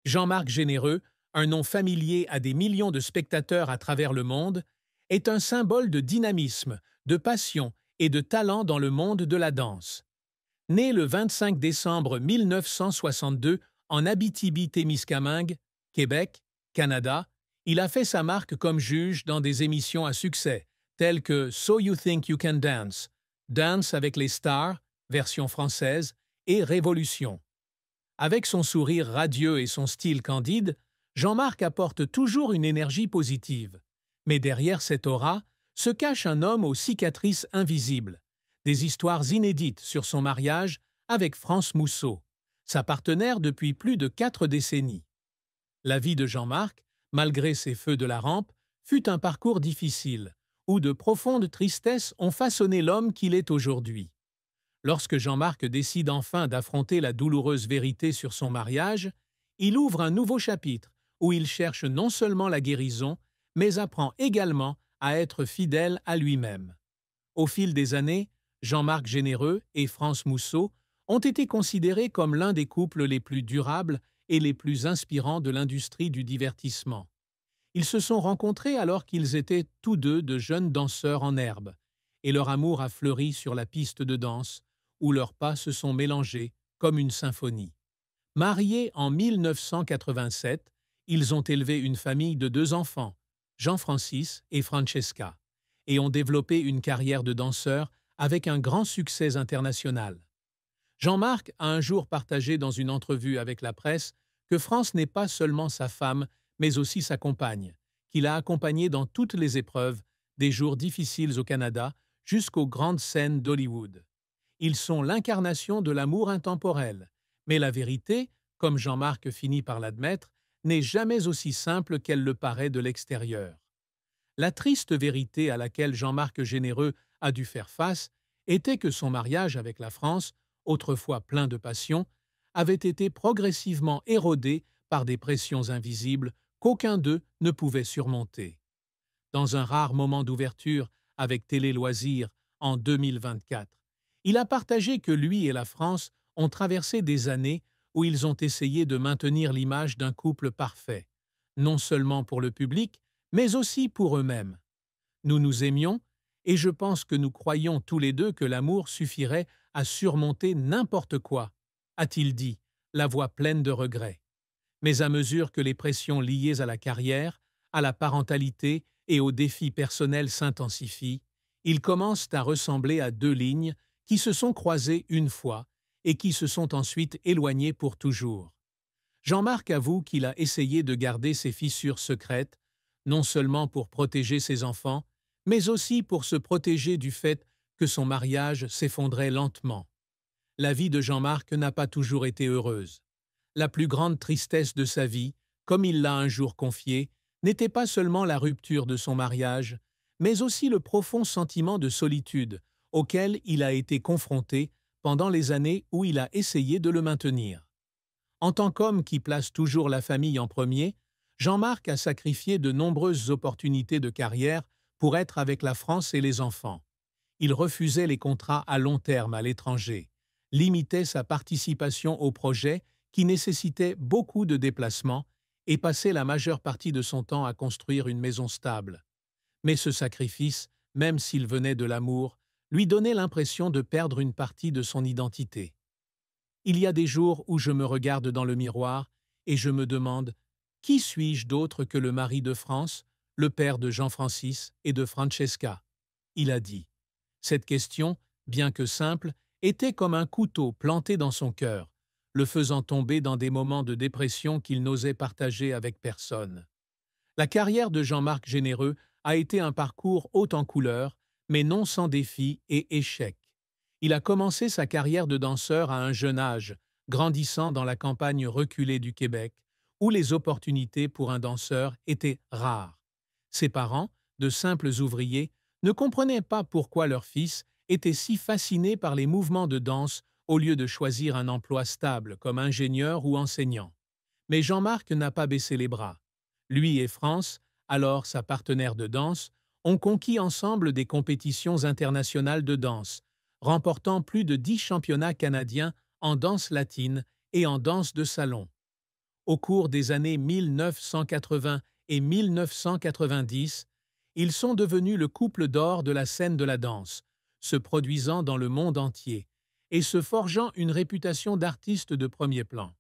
Jean-Marc Généreux, un nom familier à des millions de spectateurs à travers le monde, est un symbole de dynamisme, de passion et de talent dans le monde de la danse. Né le 25 décembre 1962 en Abitibi-Témiscamingue, Québec, Canada, il a fait sa marque comme juge dans des émissions à succès, telles que So You Think You Can Dance, Dance avec les stars, version française, et Révolution. Avec son sourire radieux et son style candide, Jean-Marc apporte toujours une énergie positive. Mais derrière cette aura se cache un homme aux cicatrices invisibles, des histoires inédites sur son mariage avec France Mousseau, sa partenaire depuis plus de 4 décennies. La vie de Jean-Marc, malgré ses feux de la rampe, fut un parcours difficile, où de profondes tristesses ont façonné l'homme qu'il est aujourd'hui. Lorsque Jean-Marc décide enfin d'affronter la douloureuse vérité sur son mariage, il ouvre un nouveau chapitre où il cherche non seulement la guérison, mais apprend également à être fidèle à lui-même. Au fil des années, Jean-Marc Généreux et France Mousseau ont été considérés comme l'un des couples les plus durables et les plus inspirants de l'industrie du divertissement. Ils se sont rencontrés alors qu'ils étaient tous deux de jeunes danseurs en herbe, et leur amour a fleuri sur la piste de danse, où leurs pas se sont mélangés comme une symphonie. Mariés en 1987, ils ont élevé une famille de 2 enfants, Jean-Francis et Francesca, et ont développé une carrière de danseur avec un grand succès international. Jean-Marc a un jour partagé dans une entrevue avec la presse que France n'est pas seulement sa femme, mais aussi sa compagne, qu'il a accompagnée dans toutes les épreuves, des jours difficiles au Canada jusqu'aux grandes scènes d'Hollywood. Ils sont l'incarnation de l'amour intemporel, mais la vérité, comme Jean-Marc finit par l'admettre, n'est jamais aussi simple qu'elle le paraît de l'extérieur. La triste vérité à laquelle Jean-Marc Généreux a dû faire face était que son mariage avec la France, autrefois plein de passion, avait été progressivement érodé par des pressions invisibles qu'aucun d'eux ne pouvait surmonter. Dans un rare moment d'ouverture avec Télé Loisirs en 2024, il a partagé que lui et la France ont traversé des années où ils ont essayé de maintenir l'image d'un couple parfait, non seulement pour le public, mais aussi pour eux-mêmes. Nous nous aimions, et je pense que nous croyions tous les deux que l'amour suffirait à surmonter n'importe quoi, a-t-il dit, la voix pleine de regrets. Mais à mesure que les pressions liées à la carrière, à la parentalité et aux défis personnels s'intensifient, ils commencent à ressembler à 2 lignes qui se sont croisées une fois et qui se sont ensuite éloignées pour toujours. Jean-Marc avoue qu'il a essayé de garder ses fissures secrètes, non seulement pour protéger ses enfants, mais aussi pour se protéger du fait que son mariage s'effondrait lentement. La vie de Jean-Marc n'a pas toujours été heureuse. La plus grande tristesse de sa vie, comme il l'a un jour confié, n'était pas seulement la rupture de son mariage, mais aussi le profond sentiment de solitude auquel il a été confronté pendant les années où il a essayé de le maintenir. En tant qu'homme qui place toujours la famille en premier, Jean-Marc a sacrifié de nombreuses opportunités de carrière pour être avec la France et les enfants. Il refusait les contrats à long terme à l'étranger, limitait sa participation au projet qui nécessitait beaucoup de déplacements et passait la majeure partie de son temps à construire une maison stable. Mais ce sacrifice, même s'il venait de l'amour, lui donnait l'impression de perdre une partie de son identité. Il y a des jours où je me regarde dans le miroir et je me demande « Qui suis-je d'autre que le mari de France, le père de Jean-Francis et de Francesca ?» Il a dit. Cette question, bien que simple, était comme un couteau planté dans son cœur, le faisant tomber dans des moments de dépression qu'il n'osait partager avec personne. La carrière de Jean-Marc Généreux a été un parcours haut en couleurs, mais non sans défis et échecs. Il a commencé sa carrière de danseur à un jeune âge, grandissant dans la campagne reculée du Québec, où les opportunités pour un danseur étaient rares. Ses parents, de simples ouvriers, ne comprenaient pas pourquoi leur fils était si fasciné par les mouvements de danse au lieu de choisir un emploi stable comme ingénieur ou enseignant. Mais Jean-Marc n'a pas baissé les bras. Lui et France, alors sa partenaire de danse, ont conquis ensemble des compétitions internationales de danse, remportant plus de 10 championnats canadiens en danse latine et en danse de salon. Au cours des années 1980 et 1990, ils sont devenus le couple d'or de la scène de la danse, se produisant dans le monde entier et se forgeant une réputation d'artiste de premier plan.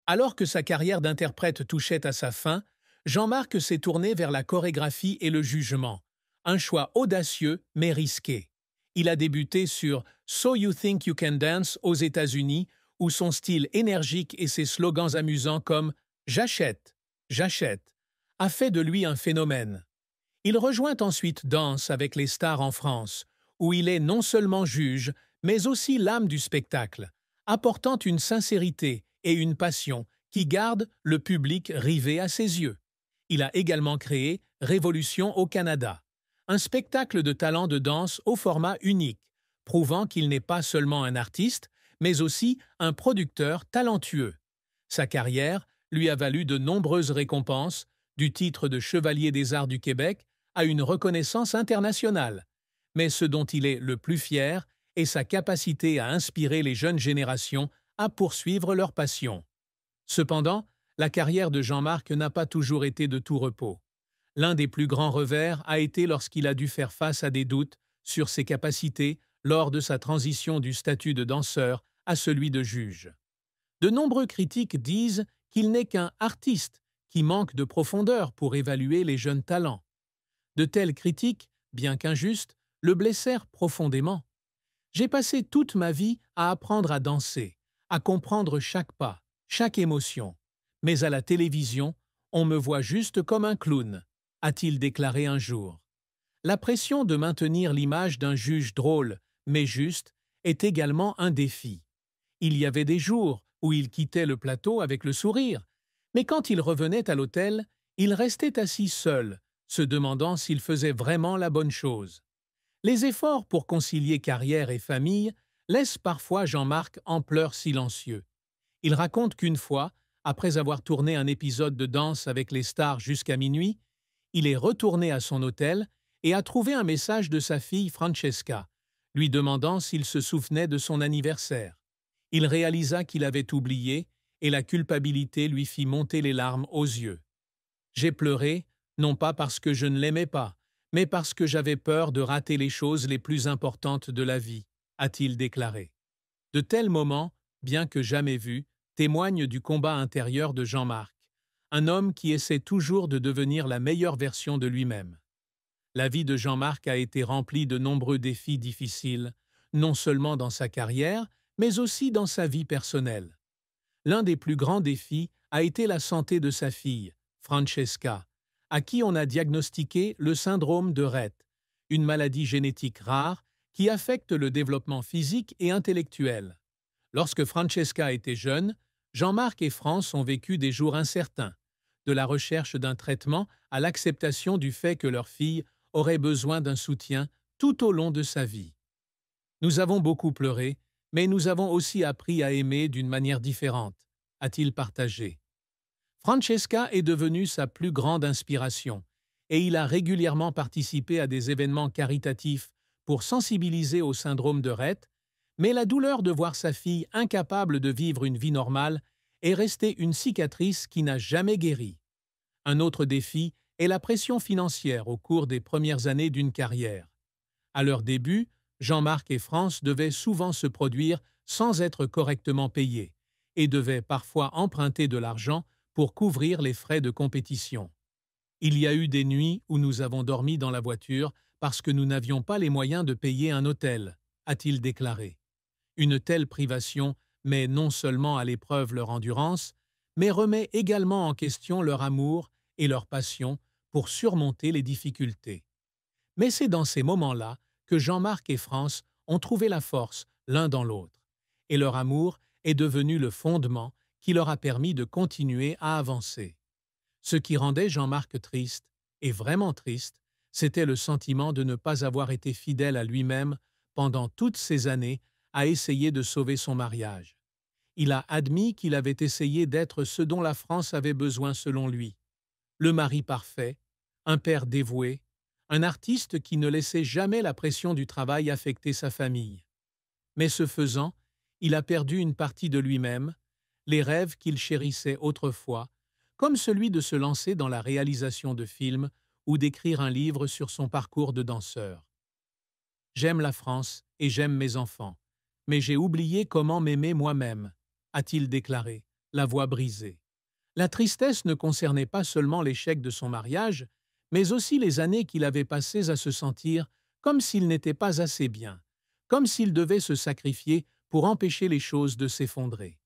Alors que sa carrière d'interprète touchait à sa fin, Jean-Marc s'est tourné vers la chorégraphie et le jugement, un choix audacieux mais risqué. Il a débuté sur So You Think You Can Dance aux États-Unis, où son style énergique et ses slogans amusants comme J'achète, j'achète a fait de lui un phénomène. Il rejoint ensuite Danse avec les stars en France, où il est non seulement juge, mais aussi l'âme du spectacle, apportant une sincérité et une passion qui gardent le public rivé à ses yeux. Il a également créé Révolution au Canada, un spectacle de talent de danse au format unique, prouvant qu'il n'est pas seulement un artiste, mais aussi un producteur talentueux. Sa carrière lui a valu de nombreuses récompenses, du titre de Chevalier des Arts du Québec à une reconnaissance internationale. Mais ce dont il est le plus fier est sa capacité à inspirer les jeunes générations à poursuivre leur passion. Cependant, la carrière de Jean-Marc n'a pas toujours été de tout repos. L'un des plus grands revers a été lorsqu'il a dû faire face à des doutes sur ses capacités lors de sa transition du statut de danseur à celui de juge. De nombreux critiques disent qu'il n'est qu'un artiste qui manque de profondeur pour évaluer les jeunes talents. De telles critiques, bien qu'injustes, le blessèrent profondément. J'ai passé toute ma vie à apprendre à danser, à comprendre chaque pas, chaque émotion. Mais à la télévision, on me voit juste comme un clown, a-t-il déclaré un jour. La pression de maintenir l'image d'un juge drôle, mais juste, est également un défi. Il y avait des jours où il quittait le plateau avec le sourire, mais quand il revenait à l'hôtel, il restait assis seul, se demandant s'il faisait vraiment la bonne chose. Les efforts pour concilier carrière et famille laissent parfois Jean-Marc en pleurs silencieux. Il raconte qu'une fois, après avoir tourné un épisode de Danse avec les stars jusqu'à minuit, il est retourné à son hôtel et a trouvé un message de sa fille Francesca, lui demandant s'il se souvenait de son anniversaire. Il réalisa qu'il avait oublié et la culpabilité lui fit monter les larmes aux yeux. « J'ai pleuré, non pas parce que je ne l'aimais pas, mais parce que j'avais peur de rater les choses les plus importantes de la vie », a-t-il déclaré. De tels moments, bien que jamais vus, témoignent du combat intérieur de Jean-Marc, un homme qui essaie toujours de devenir la meilleure version de lui-même. La vie de Jean-Marc a été remplie de nombreux défis difficiles, non seulement dans sa carrière, mais aussi dans sa vie personnelle. L'un des plus grands défis a été la santé de sa fille, Francesca, à qui on a diagnostiqué le syndrome de Rett, une maladie génétique rare qui affecte le développement physique et intellectuel. Lorsque Francesca était jeune, Jean-Marc et France ont vécu des jours incertains, de la recherche d'un traitement à l'acceptation du fait que leur fille aurait besoin d'un soutien tout au long de sa vie. Nous avons beaucoup pleuré, mais nous avons aussi appris à aimer d'une manière différente, a-t-il partagé. Francesca est devenue sa plus grande inspiration, et il a régulièrement participé à des événements caritatifs pour sensibiliser au syndrome de Rett, mais la douleur de voir sa fille incapable de vivre une vie normale est restée une cicatrice qui n'a jamais guéri. Un autre défi est la pression financière au cours des premières années d'une carrière. À leur début, Jean-Marc et France devaient souvent se produire sans être correctement payés et devaient parfois emprunter de l'argent pour couvrir les frais de compétition. Il y a eu des nuits où nous avons dormi dans la voiture parce que nous n'avions pas les moyens de payer un hôtel, a-t-il déclaré. Une telle privation met non seulement à l'épreuve leur endurance, mais remet également en question leur amour et leur passion pour surmonter les difficultés. Mais c'est dans ces moments-là que Jean-Marc et France ont trouvé la force l'un dans l'autre, et leur amour est devenu le fondement qui leur a permis de continuer à avancer. Ce qui rendait Jean-Marc triste, et vraiment triste, c'était le sentiment de ne pas avoir été fidèle à lui-même pendant toutes ces années à essayer de sauver son mariage. Il a admis qu'il avait essayé d'être ce dont la France avait besoin selon lui. Le mari parfait, un père dévoué, un artiste qui ne laissait jamais la pression du travail affecter sa famille. Mais ce faisant, il a perdu une partie de lui-même, les rêves qu'il chérissait autrefois, comme celui de se lancer dans la réalisation de films ou d'écrire un livre sur son parcours de danseur. J'aime la France et j'aime mes enfants, mais j'ai oublié comment m'aimer moi-même, a-t-il déclaré, la voix brisée. La tristesse ne concernait pas seulement l'échec de son mariage, mais aussi les années qu'il avait passées à se sentir comme s'il n'était pas assez bien, comme s'il devait se sacrifier pour empêcher les choses de s'effondrer.